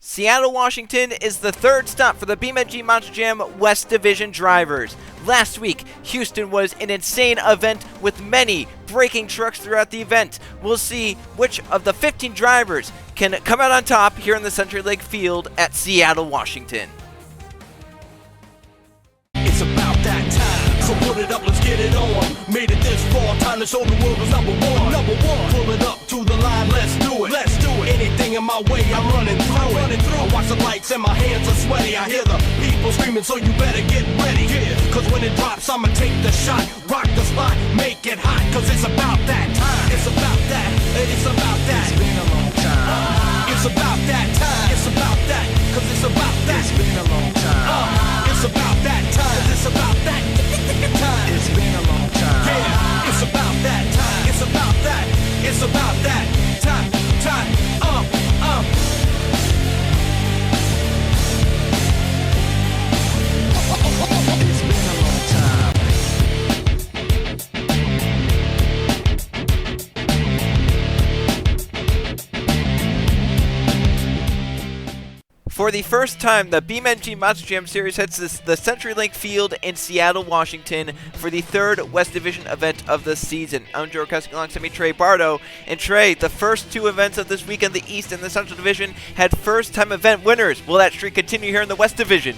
Seattle, Washington is the third stop for the BeamNG Monster Jam West Division drivers. Last week, Houston was an insane event with many breaking trucks throughout the event. We'll see which of the 15 drivers can come out on top here in the CenturyLink field at Seattle, Washington. It's about that time, so put it up, let's get it on. Made it this far, time to show the world who's number one. Number one, pull it up to the line, let's do it. Let's do it. Anything in my way, I'm running through it. I watch the lights and my hands are sweaty. I hear the people screaming, so you better get ready. Yeah, cause when it drops, I'ma take the shot, rock the spot, make it hot. Cause it's about that time. It's about that. It's about that. It's been a long time. It's about that time. It's about that. Cause it's about that. It's been a long time. It's about that time. It's about that time. It's been a long time. Yeah, it's about that time. It's about that. It's about that time. It's been a long time. For the first time, the BeamNG Monster Jam Series heads to the CenturyLink field in Seattle, Washington for the third West Division event of the season. I'm Joe Kuski alongside me, Trey Bardo. And Trey, the first two events of this weekend, the East and the Central Division, had first-time event winners. Will that streak continue here in the West Division?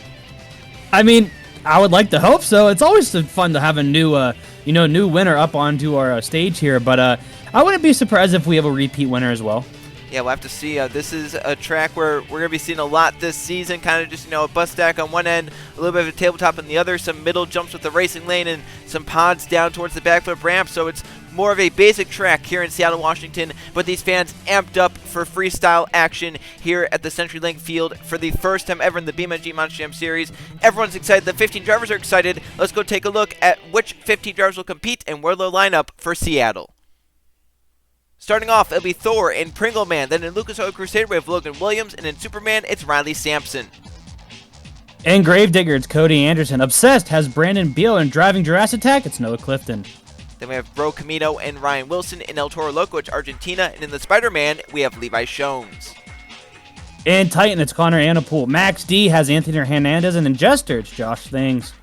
I mean, I would like to hope so. It's always fun to have a new, new winner up onto our stage here. But I wouldn't be surprised if we have a repeat winner as well. Yeah, we'll have to see. This is a track where we're going to be seeing a lot this season. Kind of just, a bus stack on one end, a little bit of a tabletop on the other, some middle jumps with the racing lane, and some pods down towards the backflip ramp. So it's more of a basic track here in Seattle, Washington. But these fans amped up for freestyle action here at the CenturyLink field for the first time ever in the BeamNG Monster Jam Series. Everyone's excited. The 15 drivers are excited. Let's go take a look at which 15 drivers will compete and where they'll line up for Seattle. Starting off, it'll be Thor and Pringle Man. Then in Lucas Oil Crusader, we have Logan Williams. And in Superman, it's Riley Sampson. In Gravedigger, it's Cody Anderson. Obsessed has Brandon Beal. And driving Jurassic, it's Noah Clifton. Then we have Bro Camino and Ryan Wilson. In El Toro Loco, it's Argentina. And in the Spider-Man, we have Levi Schones. In Titan, it's Connor Annapool. Max D has Anthony Hernandez. And in Jester, it's Josh Things.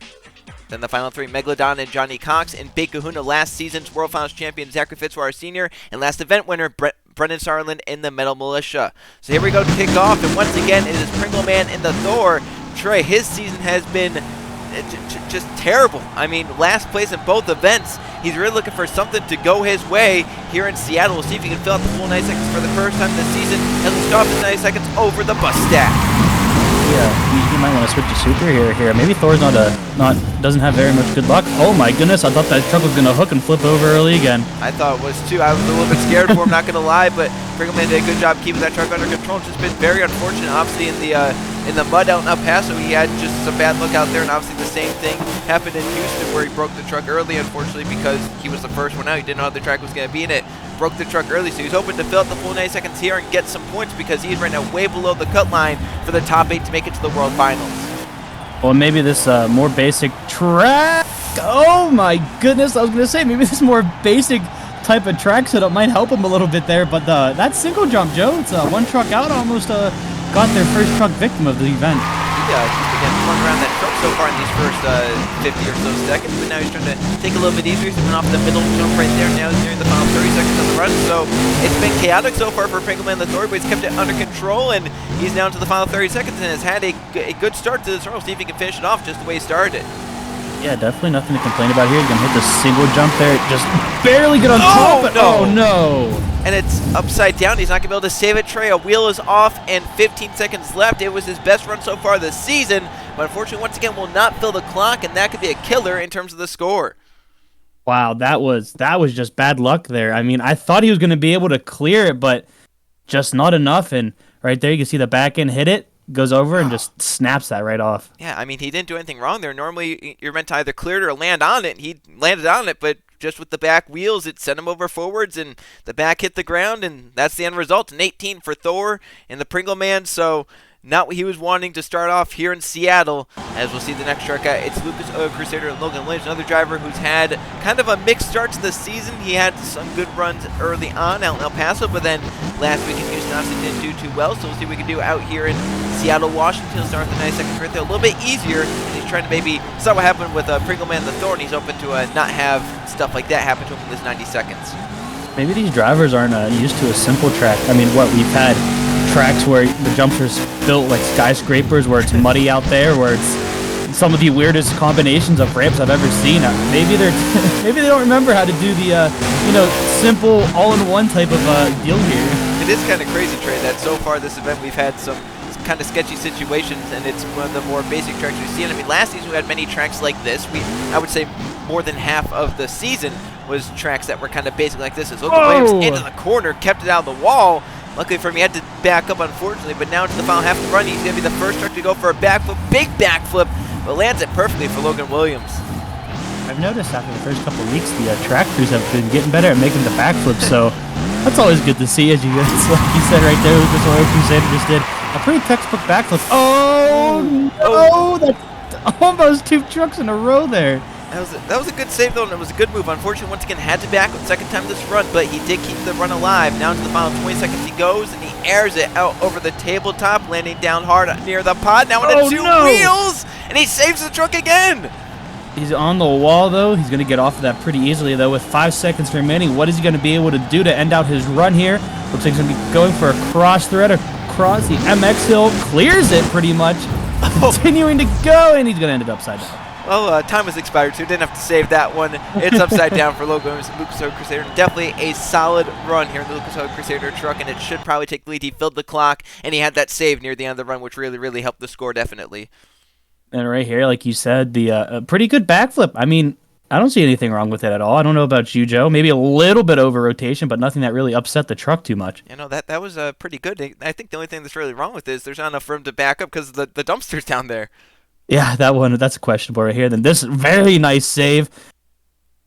Then the final three, Megalodon and Jonny Cox. In Big Kahuna, last season's World Finals champion Zachary Fitzwater Sr. And last event winner, Brendan Sarland in the Metal Militia. So here we go to kick off. And once again, it is Pringle Man in the Thor. Trey, his season has been just terrible. I mean, last place in both events. He's really looking for something to go his way here in Seattle. We'll see if he can fill out the full 90 seconds for the first time this season. And let's go off the 90 seconds over the bus stack. Yeah, you might want to switch to super here. Maybe Thor's doesn't have very much good luck. Oh my goodness, I thought that truck was gonna hook and flip over early again. I thought it was too. I was a little bit scared for him, not gonna lie, but Pringleman did a good job keeping that truck under control. It's just been very unfortunate, obviously in the mud out in El Paso. He had just some bad luck out there, and obviously the same thing happened in Houston where he broke the truck early, unfortunately, because he was the first one out. He didn't know how the track was gonna be in it. Broke the truck early, so he's hoping to fill out the full 90 seconds here and get some points because he's right now way below the cut line for the top 8 to make it to the World Finals. Well, maybe this more basic track. Oh my goodness, I was gonna say maybe this more basic type of track setup might help him a little bit there, but that single jump, Joe, it's one truck out, almost got their first truck victim of the event. He's been flung around that truck so far in these first 50 or so seconds, but now he's trying to take a little bit easier. He's coming off the middle jump right there. Now he's nearing the final 30 seconds of the run, so it's been chaotic so far for Pringleman the Thor, but he's kept it under control, and he's down to the final 30 seconds and has had a good start to this run. We'll see if he can finish it off just the way he started it. Yeah, definitely nothing to complain about here. He's going to hit the single jump there. Just barely get on top. No. Oh, no. And it's upside down. He's not going to be able to save it. Trey, a wheel is off and 15 seconds left. It was his best run so far this season, but unfortunately, once again, will not fill the clock, and that could be a killer in terms of the score. Wow, that was just bad luck there. I mean, I thought he was going to be able to clear it, but just not enough. And right there, you can see the back end hit it. Goes over and just snaps that right off. Yeah, I mean, he didn't do anything wrong there. Normally, you're meant to either clear it or land on it. He landed on it, but just with the back wheels, it sent him over forwards, and the back hit the ground, and that's the end result. An 18 for Thor and the Pringle Man, so not what he was wanting to start off here in Seattle. As we'll see the next truck out, it's Lucas Crusader and Logan Williams, another driver who's had kind of a mixed start to the season. He had some good runs early on out in El Paso, but then last week in Houston obviously didn't do too well, so we'll see what we can do out here in Seattle, Washington. He'll start the 92nd right there a little bit easier, and he's trying to maybe saw what happened with Pringle Man and the Thor, and he's hoping to not have stuff like that happen to him in this 90 seconds. Maybe these drivers aren't used to a simple track. I mean, we've had tracks where the jumps are built like skyscrapers, where it's muddy out there, where it's some of the weirdest combinations of ramps I've ever seen. Maybe maybe they don't remember how to do the simple all-in-one type of deal here. It is kind of crazy, Trey, that so far this event we've had some kind of sketchy situations, and it's one of the more basic tracks we've seen. I mean, last season we had many tracks like this. I would say more than half of the season was tracks that were kind of basic like this. As Logan Williams into the corner, kept it out of the wall. Luckily for him, he had to back up, unfortunately, but now into the final half of the run, he's going to be the first truck to go for a backflip, big backflip, but lands it perfectly for Logan Williams. I've noticed after the first couple of weeks, the track crews have been getting better at making the backflip, so that's always good to see. As like you said right there, Lucas Oil Crusader just did a pretty textbook backflip. Oh, no, that's almost 2 trucks in a row there. That was a good save, though, and it was a good move. Unfortunately, once again, had to back up second time this run, but he did keep the run alive. Now into the final 20 seconds he goes, and he airs it out over the tabletop, landing down hard near the pod. Now into 2 wheels, and he saves the truck again. He's on the wall, though. He's going to get off of that pretty easily, though, with 5 seconds remaining. What is he going to be able to do to end out his run here? Looks like he's going to be going for a cross thread across the MX hill. Clears it pretty much. Continuing to go, and he's going to end it upside down. Well, time was expired, so he didn't have to save that one. It's upside down for Logan and Lucas Oil Crusader. Definitely a solid run here in the Lucas Oil Crusader truck, and it should probably take the lead. He filled the clock, and he had that save near the end of the run, which really, really helped the score, definitely. And right here, like you said, the pretty good backflip. I mean, I don't see anything wrong with it at all. I don't know about you, Joe. Maybe a little bit over rotation, but nothing that really upset the truck too much. You know, that was pretty good. I think the only thing that's really wrong with it is there's not enough room to back up because the dumpster's down there. Yeah, that's questionable right here. Then this very nice save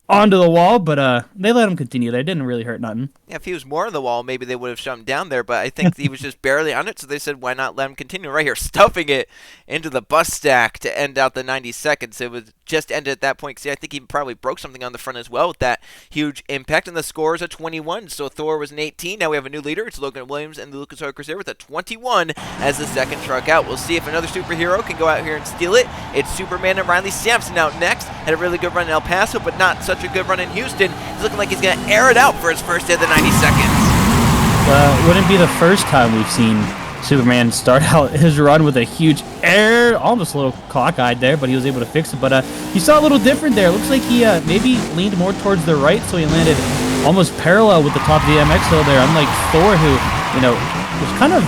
onto the wall, but they let him continue there. It didn't really hurt nothing. Yeah, if he was more on the wall, maybe they would have shut him down there, but I think he was just barely on it, so they said, why not let him continue right here, stuffing it into the bus stack to end out the 90 seconds. It was just ended at that point. See, I think he probably broke something on the front as well with that huge impact, and the score is a 21, so Thor was an 18. Now we have a new leader. It's Logan Williams and the Lucas Oil Crusader with a 21 as the second truck out. We'll see if another superhero can go out here and steal it. It's Superman and Riley Sampson out next. Had a really good run in El Paso, but not such a good run in Houston. He's looking like he's going to air it out for his first day of the 90 seconds. Wouldn't be the first time we've seen Superman start out his run with a huge air, almost a little cockeyed there, but he was able to fix it. But you saw a little different there. Looks like he maybe leaned more towards the right, so he landed almost parallel with the top of the MX hill there, unlike Thor, who, was kind of,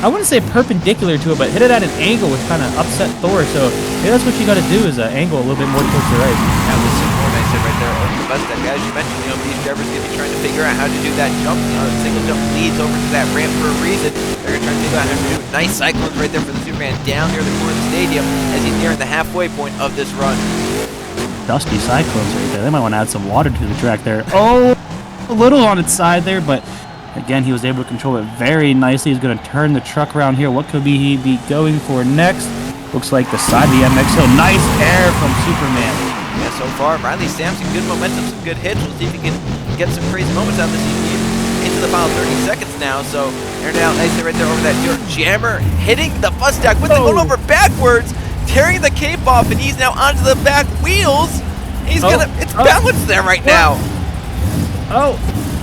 I wouldn't say perpendicular to it, but hit it at an angle, which kind of upset Thor. So maybe that's what you got to do, is angle a little bit more towards the right. That was what I said right there over the bus deck. As you mentioned, these drivers going to be trying to figure out how to do that jump. The single jump leads over to that ramp for a reason. They're going to try to figure out how to do it. Nice cyclones right there for the Superman down near the corner of the stadium as he's nearing the halfway point of this run. Dusty cyclones right there. They might want to add some water to the track there. Oh, a little on its side there, but again, he was able to control it very nicely. He's going to turn the truck around here. What could he be going for next? Looks like the side of the MX hill. Nice air from Superman. Yeah, so far, Riley Sampson, good momentum, some good hits. We'll see if he can get some crazy moments out of this. Into the final 30 seconds now, so they're now nicely right there over that dirt jammer, hitting the bus stack with it going over backwards, tearing the cape off, and he's now onto the back wheels. He's it's balanced there right now. Oh,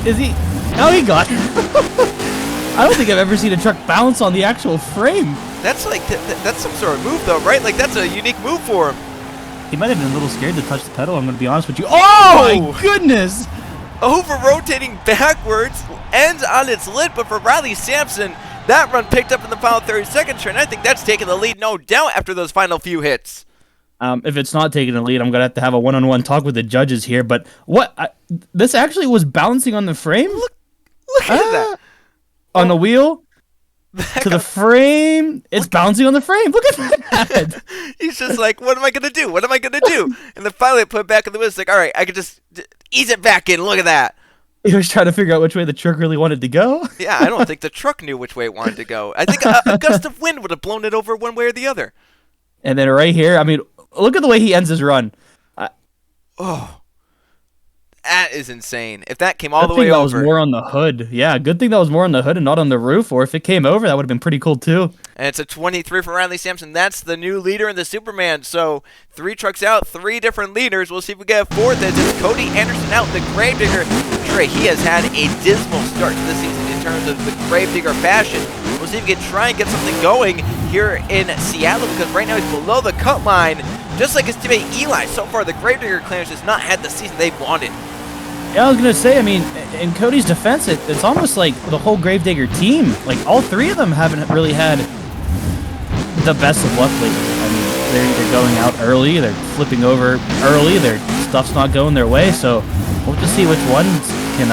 is he? Oh, he got it. I don't think I've ever seen a truck bounce on the actual frame. That's like, that's some sort of move though, right? Like that's a unique move for him. He might have been a little scared to touch the pedal, I'm going to be honest with you. Oh my goodness! Over-rotating backwards, ends on its lid, but for Riley Sampson, that run picked up in the final 30 seconds, and I think that's taking the lead, no doubt, after those final few hits. If it's not taking the lead, I'm going to have a one-on-one talk with the judges here, but what? This actually was bouncing on the frame? Look at that. On the wheel? to the frame. It's bouncing on the frame. Look at that. He's just like, what am I going to do? What am I going to do? And then finally I put it back in the wheel. It's like, all right, I can just ease it back in. Look at that. He was trying to figure out which way the truck really wanted to go. Yeah, I don't think the truck knew which way it wanted to go. I think a gust of wind would have blown it over one way or the other. And then right here, I mean, look at the way he ends his run. That is insane. If that came all the way that over. was more on the hood. Yeah, good thing that was more on the hood and not on the roof. Or if it came over, that would have been pretty cool too. And it's a 23 for Riley Sampson. That's the new leader in the Superman. So 3 trucks out, 3 different leaders. We'll see if we get a 4th. As it's Cody Anderson out, the Gravedigger. Trey, he has had a dismal start to the season in terms of the Gravedigger fashion. We'll see if we can try and get something going here in Seattle, because right now he's below the cut line. Just like his teammate Eli, so far the Gravedigger Clan has not had the season they've wanted. Yeah, I was going to say, I mean, in Cody's defense, it's almost like the whole Gravedigger team, like all 3 of them haven't really had the best of luck lately. I mean, they're either going out early, they're flipping over early, their stuff's not going their way, so we'll just see which ones can,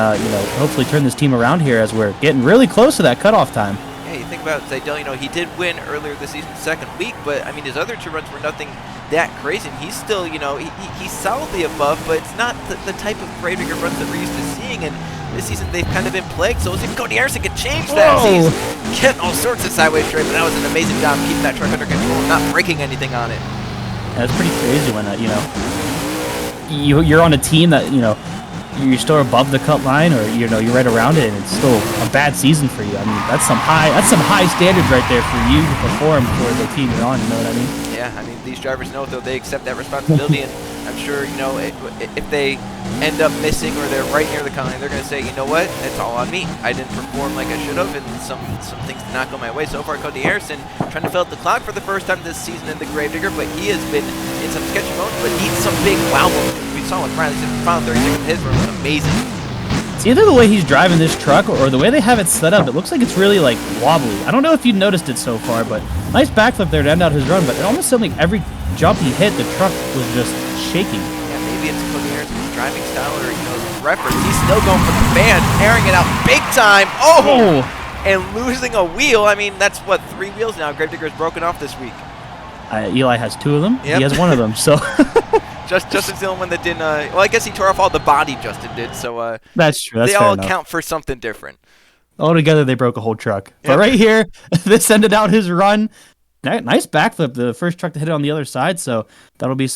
hopefully turn this team around here as we're getting really close to that cutoff time. Yeah, you think about Zaydel, he did win earlier this season, second week, but I mean, his other 2 runs were nothing that crazy, and he's still, he's solidly above, but it's not the type of Gravedigger runs that we're used to seeing, and this season they've kind of been plagued, so we'll see if Cody Anderson can change that. He's getting all sorts of sideways straight, but that was an amazing job keeping that truck under control and not breaking anything on it. Yeah, it's pretty crazy when, you're on a team that, you're still above the cut line, or you're right around it, and it's still a bad season for you. I mean, that's some high standards right there for you to perform for the team you're on. You know what I mean? Yeah, I mean, these drivers know, though, they accept that responsibility, and I'm sure, if they end up missing or they're right near the cut line, they're going to say, you know what, it's all on me. I didn't perform like I should have, and some things did not go my way. So far, Cody Harrison trying to fill out the clock for the first time this season in the Gravedigger, but he has been in some sketchy moments, but needs some big wow moments. We saw with Riley Sampson, final 30 seconds, his run was amazing. It's either the way he's driving this truck or the way they have it set up. It looks like it's really, like, wobbly. I don't know if you noticed it so far, but nice backflip there to end out his run, but it almost seemed like every jump he hit, the truck was just shaking. Yeah, maybe it's Cody Harrison's driving style or, reference. He's still going for the fan, airing it out big time. Oh! And losing a wheel. I mean, that's, 3 wheels now Gravedigger's broken off this week. Eli has 2 of them. Yep. He has 1 of them, so... Justin's the only one that didn't, well, I guess he tore off all the body, Justin did, so, that's true, that's they fair all enough. count for something different. Altogether, they broke a whole truck. Yep. But right here, this ended out his run. Nice backflip, the first truck to hit it on the other side, so that'll be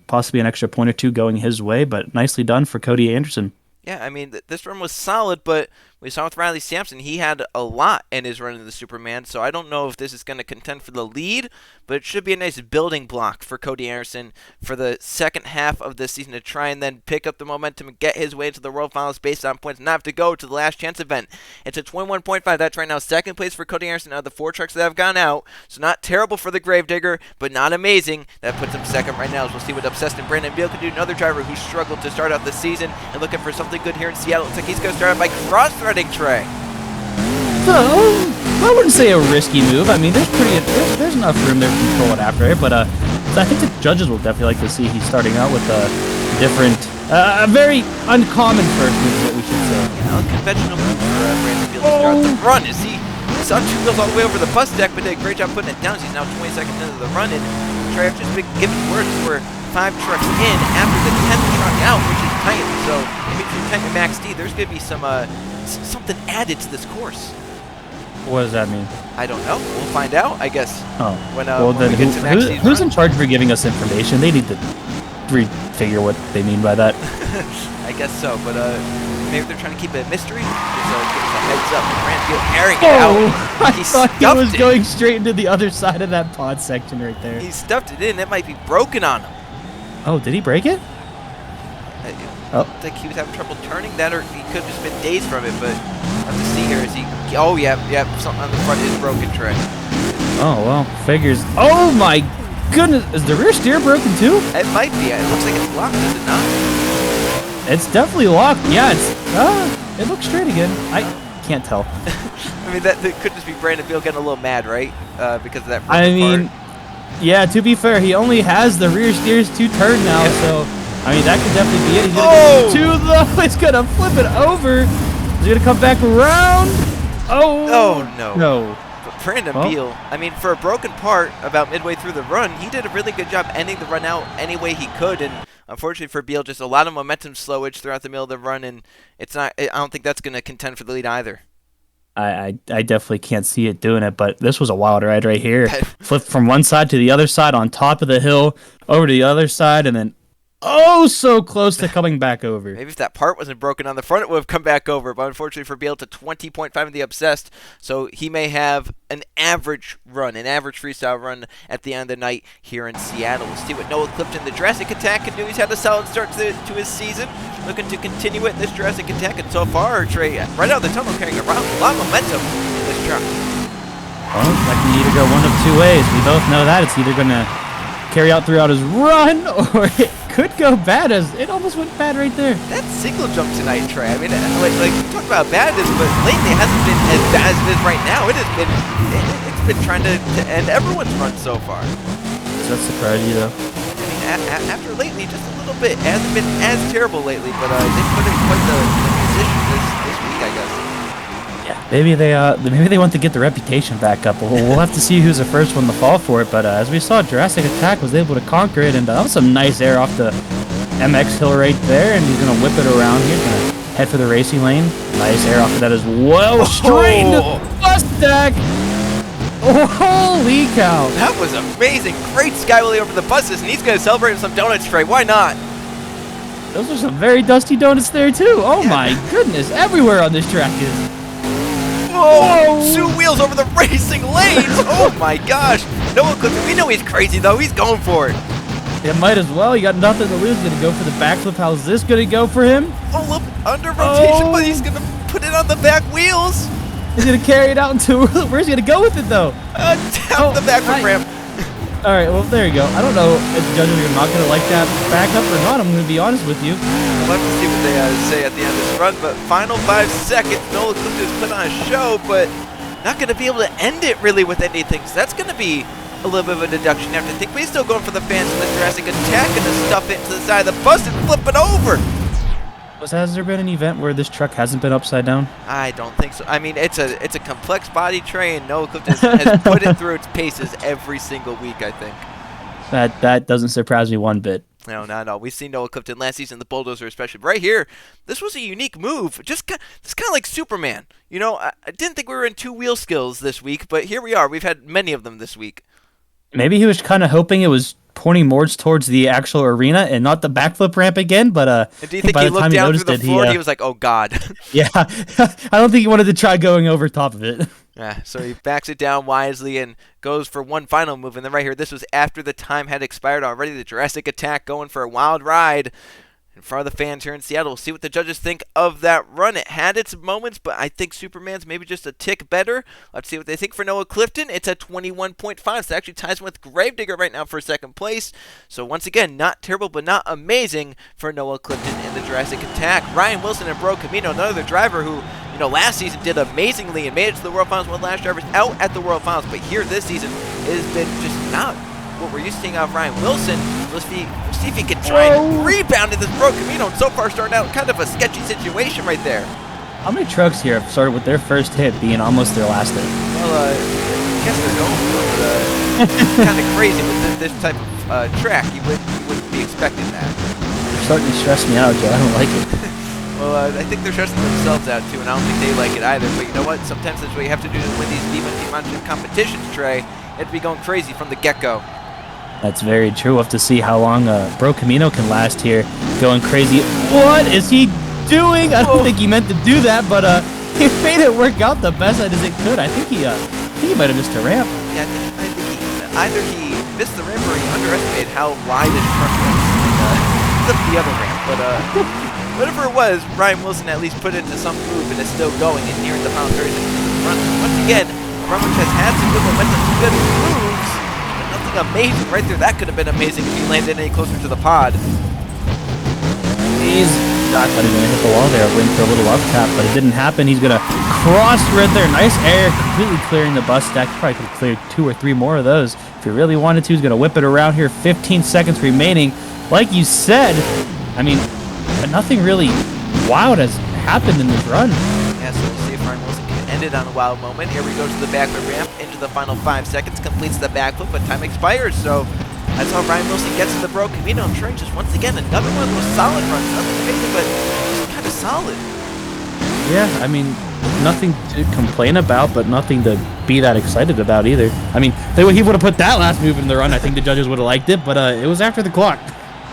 possibly an extra point or 2 going his way, but nicely done for Cody Anderson. Yeah, I mean, this run was solid, but we saw with Riley Sampson, he had a lot in his run in the Superman, so I don't know if this is going to contend for the lead, but it should be a nice building block for Cody Anderson for the second half of this season to try and then pick up the momentum and get his way to the World Finals based on points, not have to go to the last chance event. It's a 21.5. That's right now second place for Cody Anderson out of the 4 trucks that have gone out, so not terrible for the Gravedigger, but not amazing. That puts him second right now, so we'll see what Obsessed and Brandon Beal can do. Another driver who struggled to start out the season and looking for something good here in Seattle. Looks like he's going to start out by cross-threading Trey. So, I wouldn't say a risky move. I mean, there's enough room there to control it after it, but I think the judges will definitely like to see he's starting out with a different, a very uncommon first move, is what we should say. Yeah, unconventional move for Brandon Beal to start the run. As he saw 2 wheels all the way over the bus deck, but did a great job putting it down. He's now 20 seconds into the run, and Trey have just been given words for 5 trucks in after the 10th truck out, which is tight. So in between 10 and Max D, there's going to be something added to this course. What does that mean? I don't know. We'll find out, I guess. Oh. When then we get to Max D's who's run. in charge for giving us information? They need to refigure what they mean by that. I guess so, but maybe they're trying to keep it a mystery. Just give us a heads up. Brandon Beal airing it out. I thought he was going straight into the other side of that pod section right there. He stuffed it in. It might be broken on him. Oh, did he break it? I think he was having trouble turning that, or he could have just been dazed from it, but I'll have to see here. Is he... Oh, yeah, something on the front is broken, Trey. Oh, well, figures. Oh, my goodness. Is the rear steer broken, too? It might be. It looks like it's locked, does it not? It's definitely locked. Yeah, it looks straight again. I can't tell. I mean, that could just be Brandon Beal getting a little mad, right? Because of that first part. Yeah, to be fair, he only has the rear steers to turn now, so... I mean, that could definitely be it. He's gonna he's gonna flip it over. He's gonna come back around. Oh no. No. Brandon Beal, I mean, for a broken part about midway through the run, he did a really good job ending the run out any way he could. And unfortunately for Beal, just a lot of momentum slowage throughout the middle of the run, and it's not. I don't think that's going to contend for the lead either. I definitely can't see it doing it, but this was a wild ride right here. Flipped from one side to the other side on top of the hill, over to the other side, and then so close to coming back over. Maybe if that part wasn't broken on the front, it would have come back over. But unfortunately for Beal, it's a 20.5 in the Obsessed, so he may have an average freestyle run at the end of the night here in Seattle. We'll see what Noah Clifton, the Jurassic Attack, can do. He's had a solid start to his season, looking to continue it in this Jurassic Attack. And so far, Trey, right out of the tunnel, carrying around a lot of momentum in this truck. Well, that can either go one of two ways. We both know that. It's either going to carry out throughout his run, or it could go bad, as it almost went bad right there. That single jump tonight, Trey, I mean, like we talked about bad it is, but lately it hasn't been as bad as it is right now. It's been trying to end everyone's run so far. Does that surprise you, though? I mean, after lately, just a little bit. It hasn't been as terrible lately, but they put in quite the position this week, I guess. Yeah, maybe they want to get the reputation back up. We'll have to see who's the first one to fall for it. But as we saw, Jurassic Attack was able to conquer it, and that was some nice air off the MX hill right there. And he's gonna whip it around here. He's gonna head for the racing lane. Nice air off of that as well. Straight into bus stack. Holy cow! That was amazing. Great skywheelie over the buses, and he's gonna celebrate with some donuts, Trey. Why not? Those are some very dusty donuts there too. Oh my goodness! Everywhere on this track is. Whoa! Two wheels over the racing lanes! Oh my gosh! Noah Clifton, we know he's crazy though. He's going for it. It might as well. You got nothing to lose. Gonna go for the backflip. How's this gonna go for him? Oh, look, under rotation, but he's gonna put it on the back wheels. He's gonna carry it out into. Where's he gonna go with it though? Down the backward ramp. All right, well there you go. I don't know if the judges are not gonna like that backup or not. I'm gonna be honest with you. We'll have to see what they say at the end of this run. But final 5 seconds, Noah Clifton has put on a show, but not gonna be able to end it really with anything. So that's gonna be a little bit of a deduction. You have to think, but he's still going for the fans in the Jurassic Attack and to stuff it to the side of the bus and flip it over. Has there been an event where this truck hasn't been upside down? I don't think so. I mean, it's a complex body tray, and Noah Clifton has put it through its paces every single week, I think. That doesn't surprise me one bit. No. We've seen Noah Clifton last season, the Bulldozer especially. But right here, this was a unique move. It's kind of like Superman. You know, I didn't think we were in two-wheel skills this week, but here we are. We've had many of them this week. Maybe he was kind of hoping it was pointing more towards the actual arena and not the backflip ramp again, but do you think he looked down through the floor and he was like, oh God. Yeah, I don't think he wanted to try going over top of it. Yeah, so he backs it down wisely and goes for one final move. And then right here, this was after the time had expired already. The Jurassic Attack going for a wild ride in front of the fans here in Seattle. We'll see what the judges think of that run. It had its moments, but I think Superman's maybe just a tick better. Let's see what they think for Noah Clifton. It's a 21.5, so it actually ties him with Gravedigger right now for second place. So once again, not terrible, but not amazing for Noah Clifton in the Jurassic Attack. Ryan Wilson and Bro Camino, another driver who, you know, last season did amazingly and made it to the World Finals, one of the last drivers out at the World Finals. But here this season, it has been just not what we're used to seeing out of Ryan Wilson. Let's see if he can try and rebound in this Bro Camino. And so far, starting out kind of a sketchy situation right there. How many trucks here have started with their first hit being almost their last hit? Well, I guess they're going for it. It's kind of crazy with this type of track. You wouldn't be expecting that. They're starting to stress me out, Joe. I don't like it. Well, I think they're stressing themselves out too, and I don't think they like it either. But you know what? Sometimes that's what you have to do to win these BeamNG Monster competitions, Trey. You have to be going crazy from the get-go. That's very true. We'll have to see how long Bro Camino can last here. Going crazy. What is he doing? I don't think he meant to do that, but he made it work out the best as it could. I think he might have missed a ramp. Yeah, I think either he missed the ramp or he underestimated how wide his truck was. Flipped the other ramp, but whatever it was, Ryan Wilson at least put it into some groove and is still going and nearing the final 30 seconds of the run. Once again, a run which has had some good momentum, some good moves. Nothing amazing right there. That could have been amazing if he landed any closer to the pod. He's not going to hit the wall there, waiting for a little up tap, but it didn't happen. He's going to cross right there. Nice air, completely clearing the bus stack. He probably could have cleared 2 or 3 more of those if he really wanted to. He's going to whip it around here. 15 seconds remaining. Like you said, I mean, but nothing really wild has happened in this run. Yeah, so we'll see if Ryan Wilson can end ended on a wild moment. Here we go to the backflip ramp into the final 5 seconds, completes the backflip, but time expires. So that's how Ryan Wilson gets to the Bro Camino and Trey. Just once again, another one of those solid runs. Nothing amazing, but just kind of solid. Yeah, I mean, nothing to complain about, but nothing to be that excited about either. I mean, he would have put that last move in the run. I think the judges would have liked it, but it was after the clock.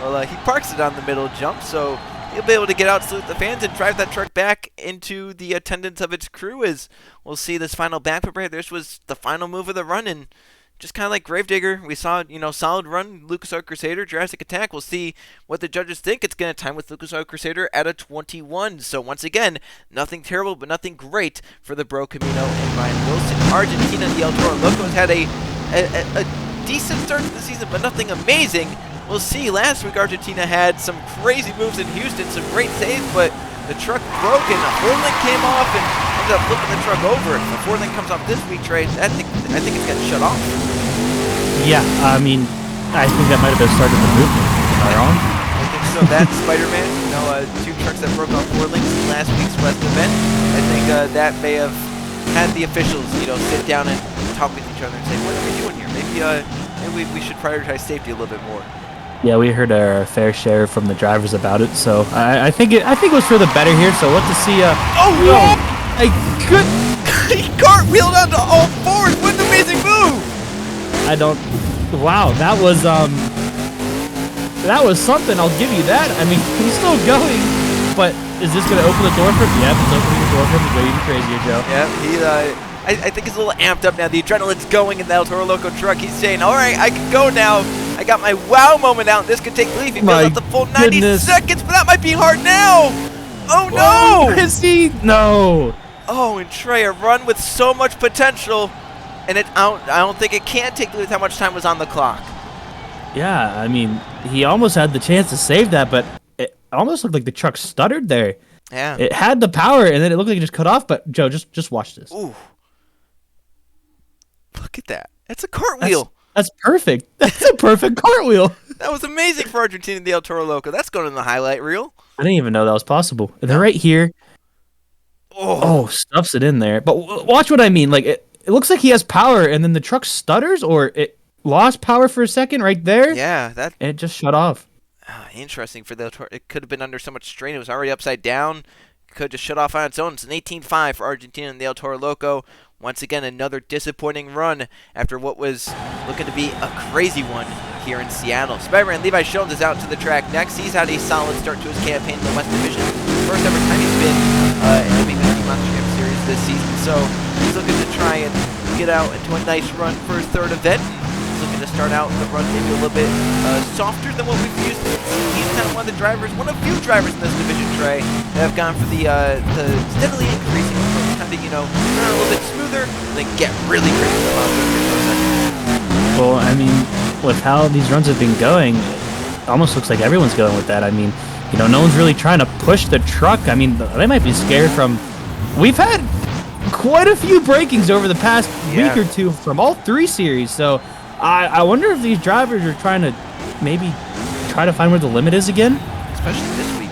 Well, he parks it on the middle jump, so he'll be able to get out, salute the fans, and drive that truck back into the attendance of its crew as we'll see this final backflip right. This was the final move of the run, and just kind of like Gravedigger, we saw, solid run, Lucas Oil Crusader, Jurassic Attack. We'll see what the judges think. It's going to time with Lucas Oil Crusader at a 21. So once again, nothing terrible, but nothing great for the Bro Camino and Ryan Wilson. Argentina, the El Toro Locos had a decent start to the season, but nothing amazing. We'll see. Last week, Argentina had some crazy moves in Houston, some great saves, but the truck broke and a forward link came off and ended up flipping the truck over. If the forward link comes off this week, Trey, I think it's getting shut off. Yeah, I mean, I think that might have been starting the movement. Am I wrong? I think so. That Spider-Man, 2 trucks that broke off forward links in last week's West event. I think that may have had the officials, sit down and talk with each other and say, what are we doing here? Maybe we should prioritize safety a little bit more. Yeah, we heard our fair share from the drivers about it, so I think it was for the better here. So what to see? I could. He cartwheeled onto all fours. What an amazing move! Wow, that was something. I'll give you that. I mean, he's still going, but is this going to open the door for him? Yep, it's opening the door for him to go even crazier, Joe. Yeah, I think he's a little amped up now. The adrenaline's going in the El Toro Loco truck. He's saying, all right, I can go now. I got my wow moment out. This could take the lead. He fills out the full 90 seconds, but that might be hard now. Oh, no. Is he? No. Oh, and Trey, a run with so much potential, and I don't think it can take the lead with how much time was on the clock. Yeah, I mean, he almost had the chance to save that, but it almost looked like the truck stuttered there. Yeah. It had the power, and then it looked like it just cut off, but Joe, just watch this. Ooh. Look at that. That's a cartwheel. That's perfect. That's a perfect cartwheel. That was amazing for Argentina and the El Toro Loco. That's going in the highlight reel. I didn't even know that was possible. And then right here. Oh, stuffs it in there. But watch what I mean. Like it looks like he has power, and then the truck stutters, or it lost power for a second right there. Yeah, and it just shut off. Interesting for the El Toro. It could have been under so much strain. It was already upside down. Could just shut off on its own. It's an 18-5 for Argentina and the El Toro Loco. Once again, another disappointing run after what was looking to be a crazy one here in Seattle. Spider-Man Levi Schones is out to the track next. He's had a solid start to his campaign in the West Division. First ever time he's been in the BeamNG Monster Jam Series this season. So he's looking to try and get out into a nice run for his third event. He's looking to start out the run maybe a little bit softer than what we've used to. He's kind of one of the drivers, one of few drivers in this division, Trey, that have gone for the steadily increasing approach. Kind of, run a little bit smoother, and then get really crazy about it. Well, I mean, with how these runs have been going, it almost looks like everyone's going with that. I mean, no one's really trying to push the truck. I mean, they might be scared from. We've had quite a few breakings over the past week or two from all 3 series, so I wonder if these drivers are trying to maybe try to find where the limit is again. Especially this week,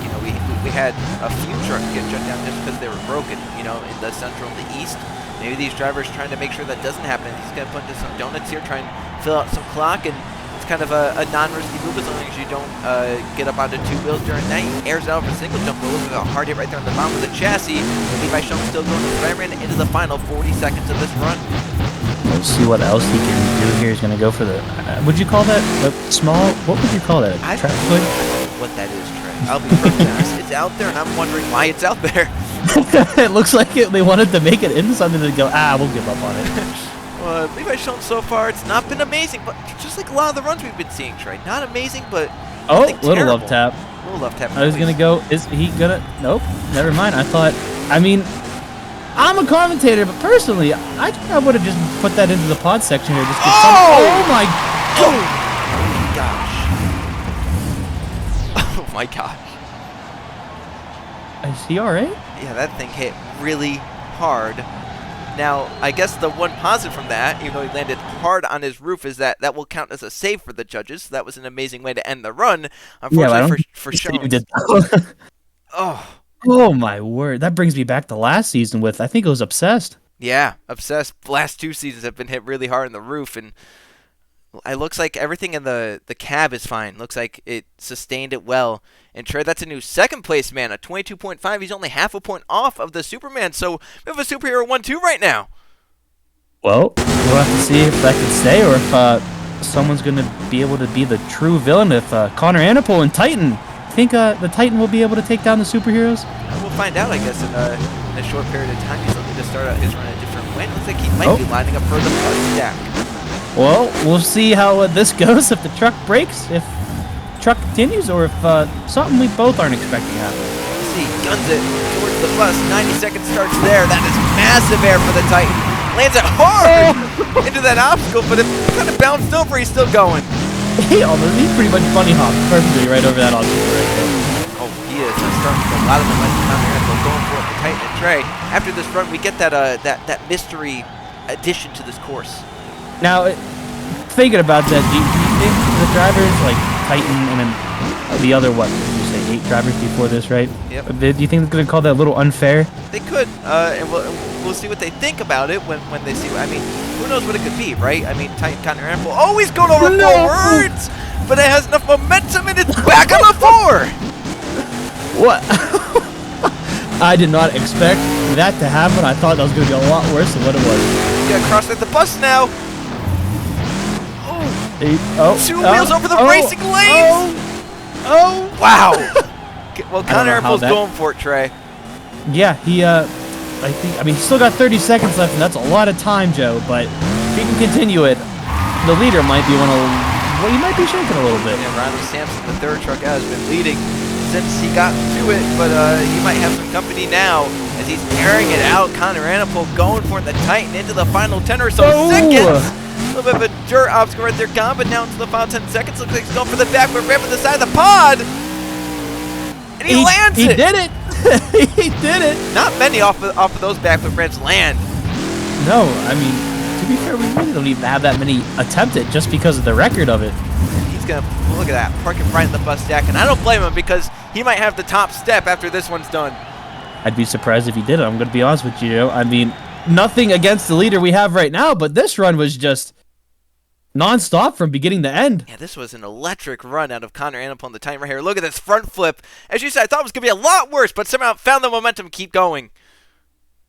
we had a few trucks get shut down just because they were broken, in the central and the east. Maybe these drivers trying to make sure that doesn't happen. He's going to put into some donuts here, try and fill out some clock, and it's kind of a non-risky move as long as you don't get up onto 2 wheels during night. Airs out for a single jump, a little bit of a hard hit right there on the bottom of the chassis. Levi Schones still going to Spider-Man into the final 40 seconds of this run. Let's see what else he can do here. He's going to go for the, would you call that a small, what would you call that? I don't know what that is, Trey. I'll be perfectly honest. It's out there, and I'm wondering why it's out there. It looks like they wanted to make it into something to go, we'll give up on it. Well, Levi's shown so far, it's not been amazing, but just like a lot of the runs we've been seeing, Trey. Not amazing, but little terrible. love tap. Little love tap. I was going to go, is he going to, nope, never mind. I mean, I'm a commentator, but personally, I think I would have just put that into the pod section here. Oh my gosh. Oh my gosh. Is he alright? Yeah, that thing hit really hard. Now, I guess the one positive from that, even though he landed hard on his roof, is that will count as a save for the judges. So that was an amazing way to end the run. Unfortunately for Schones. Oh my word. That brings me back to last season with, I think it was Obsessed. Yeah, obsessed. Last 2 seasons have been hit really hard in the roof, and it looks like everything in the cab is fine. Looks like it sustained it well. And Trey, that's a new second place man, a 22.5. He's only half a point off of the Superman, so we have a superhero 1-2 right now. Well, we'll have to see if that can stay or if someone's going to be able to be the true villain. If Connor Anapol and Titan, think the Titan will be able to take down the superheroes? We'll find out, I guess, in a short period of time. He's looking to start out his run a different way. Looks like he might be lining up for the bus stack. Well, we'll see how this goes, if the truck breaks, if truck continues, or if something we both aren't expecting happens. Let's see, guns it towards the bus. 90-second starts there. That is massive air for the Titan. Lands it hard into that obstacle, but it kind of bounced over. He's still going. He pretty much bunny hopped perfectly right over that obstacle right there. Oh, he is starting to a lot of momentum on there. So going for it, the Titan and Trey. After this run, we get that mystery addition to this course. Now, thinking about that, do you think the drivers like Titan and then the other, what did you say, 8 drivers before this, right? Yep. Do you think they're going to call that a little unfair? They could, and we'll see what they think about it when they see. I mean, who knows what it could be, right? I mean, Titan, Connor Anapol, always going over forwards, but it has enough momentum and it's back on the 4. What? I did not expect that to happen. I thought that was going to be a lot worse than what it was. You got crossed at the bus now. Two wheels over the racing lanes. Wow. Well, Connor Anapol's going for it, Trey. Yeah, I mean, he's still got 30 seconds left, and that's a lot of time, Joe. But if he can continue it, the leader might be he might be shaking a little bit. Yeah, Ronald Sampson, the third truck out, has been leading since he got to it, but he might have some company now as he's airing it out. Connor Anapol going for the Titan into the final 10 or so seconds. A little bit of a dirt obstacle right there, gone, but now into the final 10 seconds. Looks like he's going for the backward ramp on the side of the pod. And he lands it. He did it. He did it. Not many off of those backward ramps land. No, I mean, to be fair, we really don't even have that many attempted just because of the record of it. He's going to, look at that, parking right in the bus stack. And I don't blame him because he might have the top step after this one's done. I'd be surprised if he did it. I'm going to be honest with you. I mean, nothing against the leader we have right now, but this run was just non-stop from beginning to end. Yeah, this was an electric run out of Connor Anapol on the Titan right here. Look at this front flip. As you said, I thought it was going to be a lot worse, but somehow found the momentum to keep going.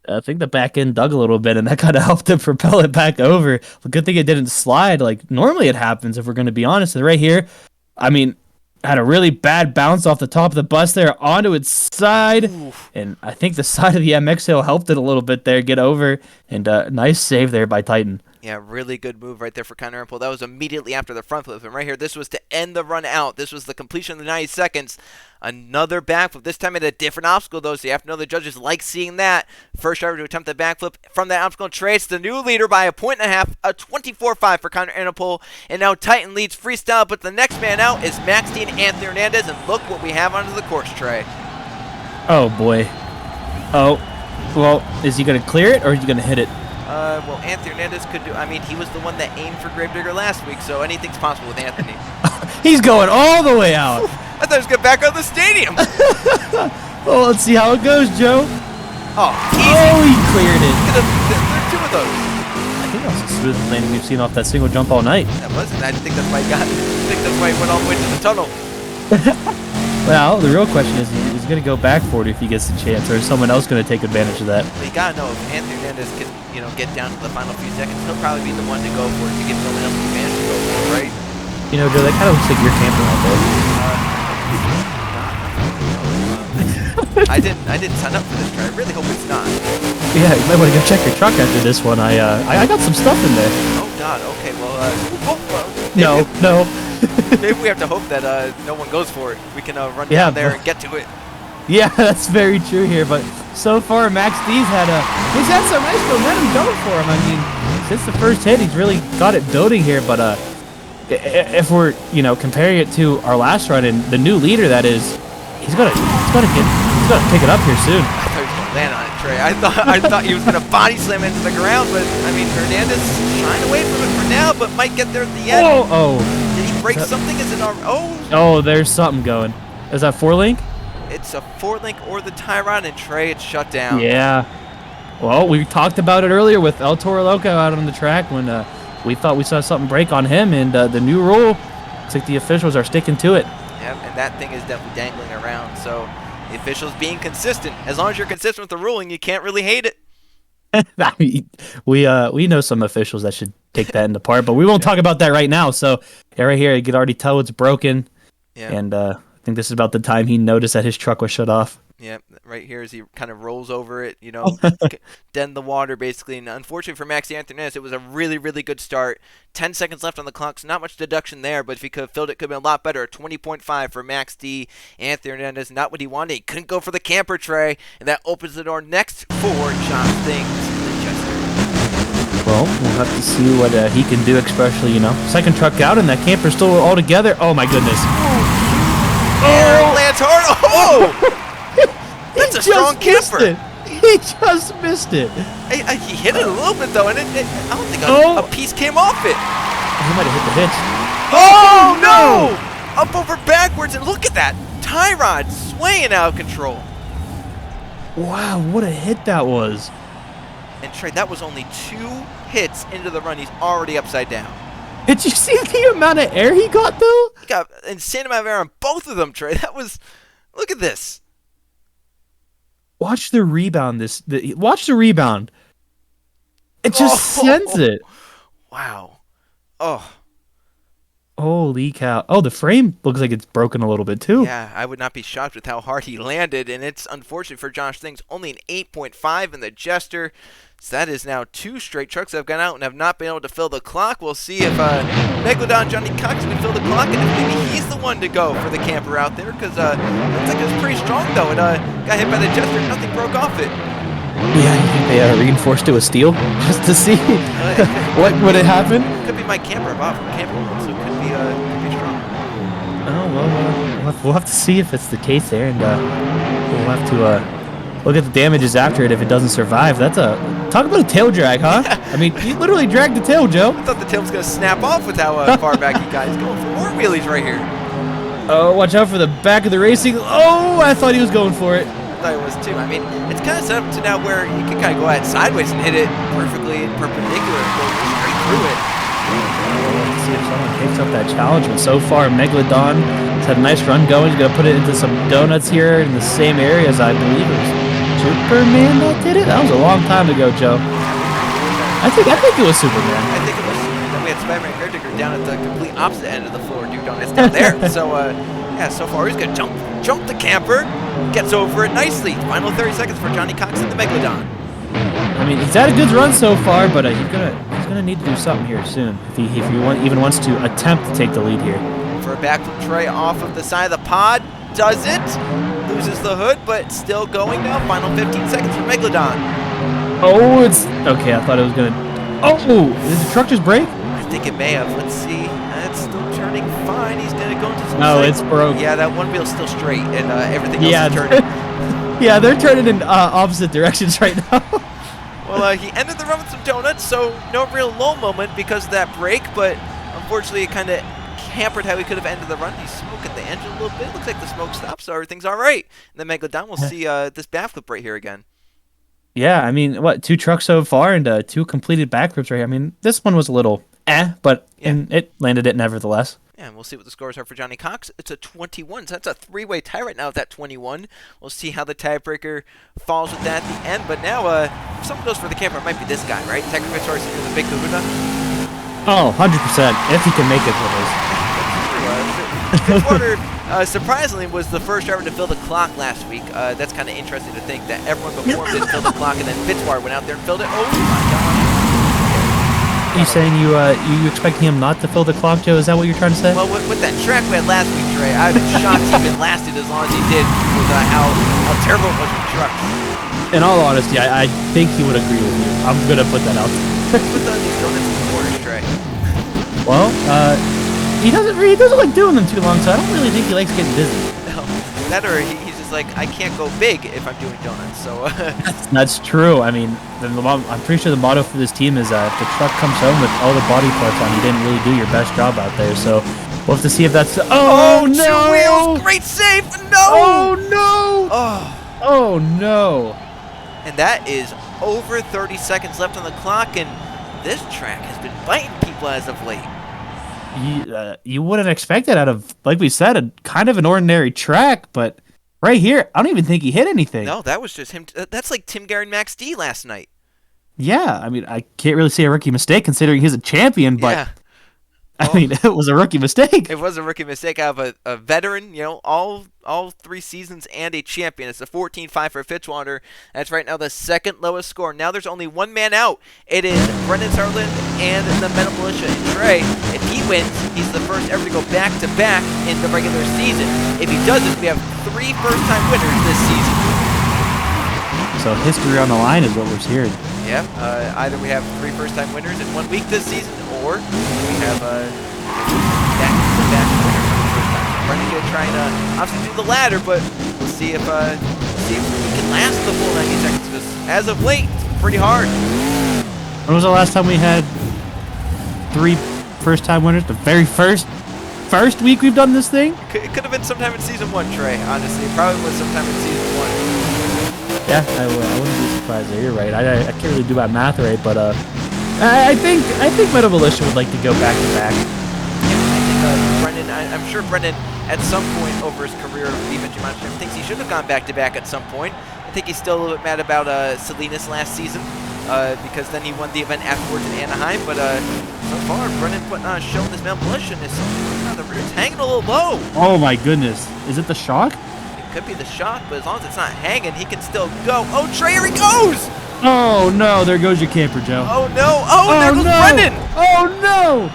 I think the back end dug a little bit, and that kind of helped to propel it back over. Good thing it didn't slide like normally it happens, if we're going to be honest. And right here, I mean, had a really bad bounce off the top of the bus there onto its side. Oof. And I think the side of the MX hill helped it a little bit there get over. And nice save there by Titan. Yeah, really good move right there for Connor Anapol. That was immediately after the front flip. And right here, this was to end the run out. This was the completion of the 90 seconds. Another backflip, this time at a different obstacle, though, so you have to know the judges like seeing that. First driver to attempt the backflip from that obstacle. Trace the new leader by 1.5 points, a 24.5 for Connor Anapol. And now Titan leads freestyle, but the next man out is Max D and Anthony Hernandez. And look what we have onto the course, Trey. Oh, boy. Oh, well, is he going to clear it, or is he going to hit it? Well, Anthony Hernandez could do. I mean, he was the one that aimed for Gravedigger last week, so anything's possible with Anthony. He's going all the way out. I thought he was going back out of the stadium. Well, let's see how it goes, Joe. Oh, easy. Oh, he cleared it. There are 2 of those. I think that was the smoothest landing we've seen off that single jump all night. That wasn't. I think that's why he got it. I think that's why he went all the way to the tunnel. Well, the real question is, he's going to go back for it if he gets the chance, or is someone else going to take advantage of that? But you got to know, if Anthony Hernandez can, get down to the final few seconds, he'll probably be the one to go for it to give someone else the advantage to go for it, right? You know, Joe, that kind of looks like your camper out there. I didn't sign up for this try. I really hope it's not. Yeah, you might want to go check your truck after this one. I got some stuff in there. Oh God. Okay. Well. No. Maybe we have to hope that no one goes for it. We can run down there and get to it. Yeah, that's very true here. But so far, Max D's had some nice momentum going for him. I mean, since the first hit, he's really got it building here. But if we're comparing it to our last run and the new leader, that is, he's gonna pick it up here soon. I thought he was gonna land on it, Trey. I thought he was gonna body slam into the ground, but I mean, Hernandez shying away from it for now, but might get there at the end. Oh. Did he break something? Is it our Oh, there's something going. Is that 4-link? It's a 4-link or the Tyron, and Trey, it's shut down. Yeah. Well, we talked about it earlier with El Toro Loco out on the track when we thought we saw something break on him, and the new rule, looks like the officials are sticking to it. Yep, and that thing is definitely dangling around. So the officials being consistent. As long as you're consistent with the ruling, you can't really hate it. I mean, we know some officials that should take that into part, but we won't talk about that right now. So yeah, right here, you can already tell it's broken, and I think this is about the time he noticed that his truck was shut off. Yeah, right here as he kind of rolls over it, den the water basically. And unfortunately for Max Anthonez, it was a really, really good start. 10 seconds left on the clock, so not much deduction there, but if he could have filled it, could have been a lot better. 20.5 for Max D. Anthonez, not what he wanted. He couldn't go for the camper tray, and that opens the door next for John Things, the Jester. Well, we'll have to see what he can do, especially, second truck out, and that camper's still all together. Oh, my goodness. Oh, lands hard. Oh! That's a strong camper. He just missed it. He hit it a little bit, though, and I don't think a piece came off it. He might have hit the hitch. Oh, no! Up over backwards, and look at that. Tie rod swaying out of control. Wow, what a hit that was. And Trey, that was only 2 hits into the run. He's already upside down. Did you see the amount of air he got, though? He got an insane amount of air on both of them, Trey. That was... Look at this. Watch the rebound. Watch the rebound. It just sends it. Wow. Oh. Holy cow. Oh, the frame looks like it's broken a little bit, too. Yeah, I would not be shocked with how hard he landed, and it's unfortunate for Josh Things. Only an 8.5 in the Jester. So that is now 2 straight trucks that have gone out and have not been able to fill the clock. We'll see if Megalodon Jonny Cox can fill the clock, and if maybe he's the one to go for the camper out there, because looks like it was pretty strong, though. It got hit by the Jester. Nothing broke off it. Yeah, you think they reinforced it with steel just to see what would it happen? Could be my camper above from Camper World, so it could be strong. Oh, well, we'll have to see if it's the case there, and we'll have to look at the damages after it if it doesn't survive. Talk about a tail drag, huh? I mean, you literally dragged the tail, Joe. I thought the tail was going to snap off with how far back he got. He's going for more wheelies right here. Oh, watch out for the back of the racing. Oh, I thought he was going for it. I thought it was too. I mean, it's kind of set up to now where you can kind of go out sideways and hit it perfectly perpendicular and go straight through it. Let's see if someone takes up that challenge. But so far, Megalodon has had a nice run going. He's going to put it into some donuts here in the same area as I believe it was Superman that did it. That was a long time ago, Joe. I think it was Superman. I think it was. Then we had Spider-Man Gravedigger down at the complete opposite end of the floor. Dude, donuts down there. So, yeah, so far he's going to jump the camper. Gets over it nicely. Final 30 seconds for Jonny Cox and the Megalodon. I mean, he's had a good run so far, but he's gonna need to do something here soon if he even wants to attempt to take the lead here. For a backflip tray off of the side of the pod, does it? Loses the hood, but still going now. Final 15 seconds for Megalodon. Oh, it's okay. I thought it was gonna. Oh, did the truck just break? I think it may have. Let's see. It's still turning fine. He's gonna go into some. No, it's broke. Yeah, that one wheel's still straight, and everything else is turning. Yeah, they're turning in opposite directions right now. Well, he ended the run with some donuts, so no real low moment because of that break, but unfortunately it kind of hampered how he could have ended the run. He's smoking the engine a little bit. Looks like the smoke stopped, so everything's all right. And then Megalodon will see this backflip right here again. Yeah, I mean, 2 trucks so far and 2 completed backflips right here. I mean, this one was a little but it landed it nevertheless. Yeah, and we'll see what the scores are for Jonny Cox. It's a 21, so that's a 3-way tie right now with that 21. We'll see how the tiebreaker falls with that at the end. But now, if someone goes for the camper, it might be this guy, right? Technically, starts with the big kahuna. Oh, 100%, if he can make it with us. Fitzwater, surprisingly, was the first driver to fill the clock last week. That's kind of interesting to think that everyone before him didn't fill the clock, and then Fitzwater went out there and filled it. Oh, my God. Are you saying you expect him not to fill the clock, Joe? Is that what you're trying to say? Well, with that track we had last week, Trey, I'd been shocked he even lasted as long as he did with how terrible it was with trucks. In all honesty, I think he would agree with you. I'm going to put that out there. Put these donuts in the corners, Trey. Well, he doesn't like doing them too long, so I don't really think he likes getting busy. No, that or he's just like, I can't go big if I'm doing donuts, so... That's true. I mean, I'm pretty sure the motto for this team is if the truck comes home with all the body parts on, you didn't really do your best job out there, so we'll have to see if that's... Oh, no! 2 wheels! Great save! No! Oh, no! Oh. Oh, no! And that is over 30 seconds left on the clock, and this track has been biting people as of late. You wouldn't expect it out of, like we said, a kind of an ordinary track, but right here, I don't even think he hit anything. No, that was just him. That's like Tim Gary and Max D last night. Yeah, I mean, I can't really see a rookie mistake considering he's a champion, but Yeah. I mean, it was a rookie mistake. It was a rookie mistake out of a veteran, all 3 seasons and a champion. It's a 14-5 for Fitzwater. That's right now the second lowest score. Now there's only one man out. It is Brendan Sutherland and the Metal Militia and Trey. If he wins, he's the first ever to go back-to-back in the regular season. If he doesn't, we have 3 first-time winners this season. So history on the line is what we're hearing. Yeah, either we have 3 first-time winners in 1 week this season, or we have back-to-back winners for the first time. Brendan going to try and obviously do the latter, but we'll see if we can last the full 90 seconds. Because as of late, it's pretty hard. When was the last time we had 3 first-time winners? The very first week we've done this thing? It could have been sometime in Season 1, Trey, honestly. It probably was sometime in Season 1. Yeah, I wouldn't be surprised there. You're right. I can't really do my math right, but I think Metal Militia would like to go back to back. Yeah, I think Brendan. I'm sure Brendan, at some point over his career of BeamNG Monster Jam, thinks he should have gone back to back at some point. I think he's still a little bit mad about Salinas last season because then he won the event afterwards in Anaheim. But so far, Brendan putting on a show in this Metal Militia, and his on the rear, it's hanging a little low. Oh my goodness! Is it the shock? Could be the shock, but as long as it's not hanging, he can still go. Oh, Trey, here he goes! Oh no, there goes your camper, Joe. Oh no! Oh, there goes no. Brendan! Oh no!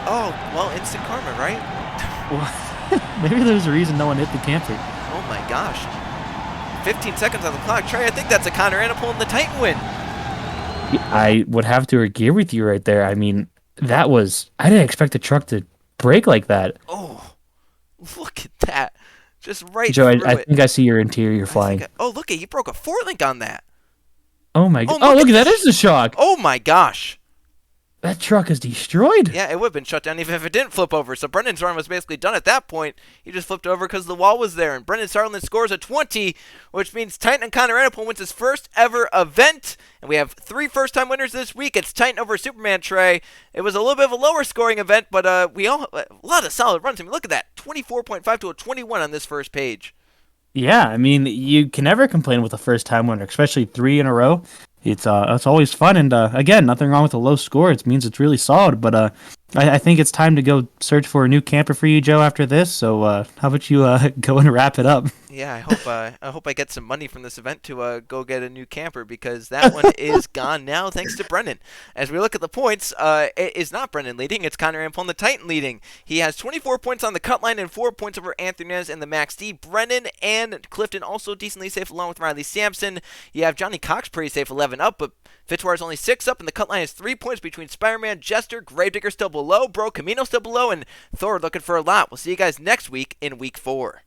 Oh, well, instant karma, right? Maybe there's a reason no one hit the camper. Oh my gosh. 15 seconds on the clock. Trey, I think that's a Connor Annapole in the Titan win. I would have to agree with you right there. I mean, I didn't expect the truck to break like that. Oh, look at that. Just right Joe, through I it. think I see your interior flying. Oh, look, he broke a 4-link on that. Oh my god. Oh, look, that is the shock. Oh my gosh. That truck is destroyed. Yeah, it would have been shut down even if it didn't flip over. So Brendan's run was basically done at that point. He just flipped over because the wall was there. And Brendan Sutherland scores a 20, which means Titan and Connor Annapole wins his first ever event. And we have 3 first-time winners this week. It's Titan over Superman, Trey. It was a little bit of a lower scoring event, but a lot of solid runs. I mean, look at that. 24.5 to a 21 on this first page. Yeah, I mean, you can never complain with a first-time winner, especially 3 in a row. It's always fun, and again, nothing wrong with a low score. It means it's really solid. But I think it's time to go search for a new camper for you, Joe. After this, so how about you go and wrap it up? Yeah, I hope I get some money from this event to go get a new camper because that one is gone now thanks to Brendan. As we look at the points, it is not Brendan leading; it's Connor Annapole and the Titan leading. He has 24 points on the cut line and 4 points over Anthony Nez and the Max D. Brendan and Clifton also decently safe along with Riley Sampson. You have Jonny Cox pretty safe 11 up, but Fitzwater's only 6 up, and the cut line is 3 points between Spider-Man, Jester, Gravedigger still below, Camino still below, and Thor looking for a lot. We'll see you guys next week in Week 4.